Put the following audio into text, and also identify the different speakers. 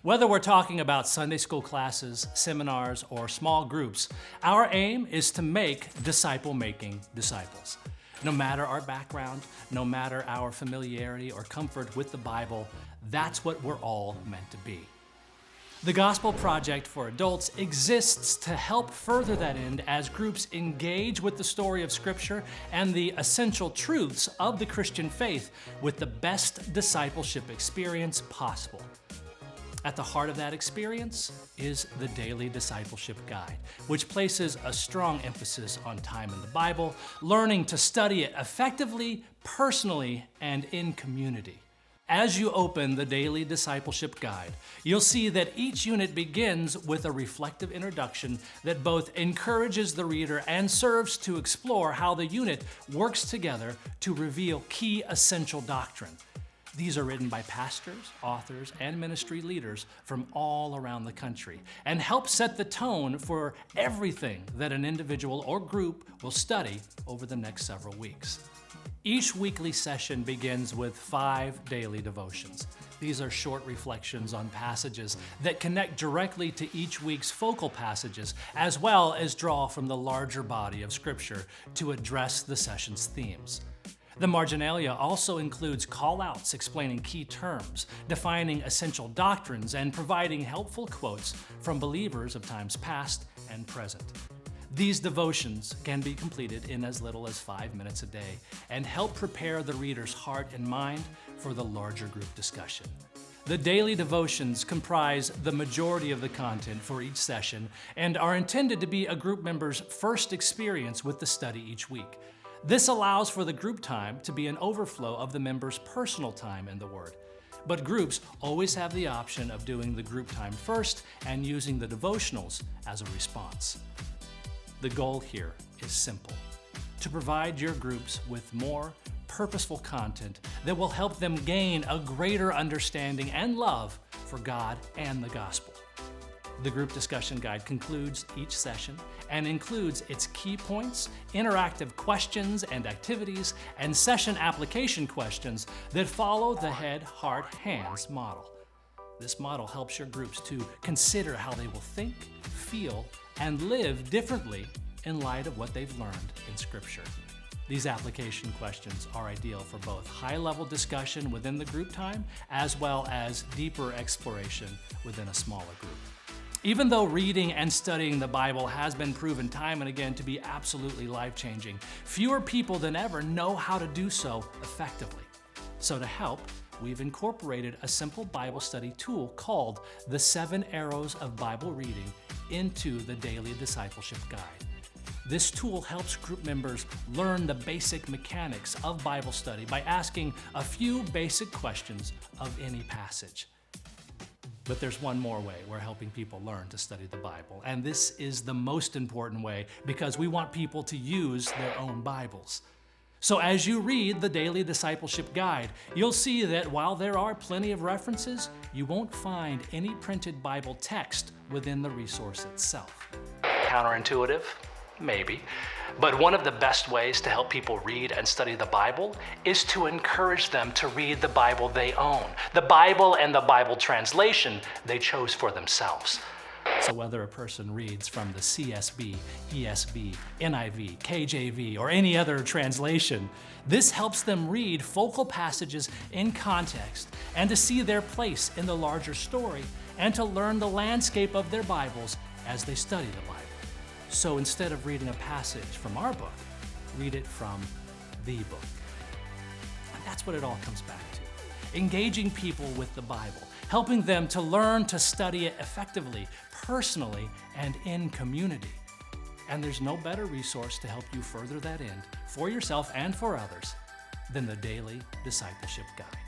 Speaker 1: Whether we're talking about Sunday school classes, seminars, or small groups, our aim is to make disciple-making disciples. No matter our background, no matter our familiarity or comfort with the Bible, that's what we're all meant to be. The Gospel Project for Adults exists to help further that end as groups engage with the story of Scripture and the essential truths of the Christian faith with the best discipleship experience possible. At the heart of that experience is the Daily Discipleship Guide, which places a strong emphasis on time in the Bible, learning to study it effectively, personally, and in community. As you open the Daily Discipleship Guide, you'll see that each unit begins with a reflective introduction that both encourages the reader and serves to explore how the unit works together to reveal key essential doctrine. These are written by pastors, authors, and ministry leaders from all around the country and help set the tone for everything that an individual or group will study over the next several weeks. Each weekly session begins with 5 daily devotions. These are short reflections on passages that connect directly to each week's focal passages, as well as draw from the larger body of Scripture to address the session's themes. The marginalia also includes call-outs explaining key terms, defining essential doctrines, and providing helpful quotes from believers of times past and present. These devotions can be completed in as little as 5 minutes a day and help prepare the reader's heart and mind for the larger group discussion. The daily devotions comprise the majority of the content for each session and are intended to be a group member's first experience with the study each week. This allows for the group time to be an overflow of the member's personal time in the Word. But groups always have the option of doing the group time first and using the devotionals as a response. The goal here is simple: to provide your groups with more purposeful content that will help them gain a greater understanding and love for God and the gospel. The group discussion guide concludes each session and includes its key points, interactive questions and activities, and session application questions that follow the head, heart, hands model. This model helps your groups to consider how they will think, feel, and live differently in light of what they've learned in Scripture. These application questions are ideal for both high-level discussion within the group time as well as deeper exploration within a smaller group. Even though reading and studying the Bible has been proven time and again to be absolutely life-changing, fewer people than ever know how to do so effectively. So to help, we've incorporated a simple Bible study tool called the 7 Arrows of Bible Reading into the Daily Discipleship Guide. This tool helps group members learn the basic mechanics of Bible study by asking a few basic questions of any passage. But there's one more way we're helping people learn to study the Bible, and this is the most important way because we want people to use their own Bibles. So as you read the Daily Discipleship Guide, you'll see that while there are plenty of references, you won't find any printed Bible text within the resource itself. Counterintuitive? Maybe. But one of the best ways to help people read and study the Bible is to encourage them to read the Bible they own, the Bible and the Bible translation they chose for themselves. So whether a person reads from the CSB, ESV, NIV, KJV, or any other translation, this helps them read focal passages in context and to see their place in the larger story and to learn the landscape of their Bibles as they study the Bible. So instead of reading a passage from our book, read it from the book. And that's what it all comes back to. Engaging people with the Bible, helping them to learn to study it effectively, personally, and in community. And there's no better resource to help you further that end for yourself and for others than the Daily Discipleship Guide.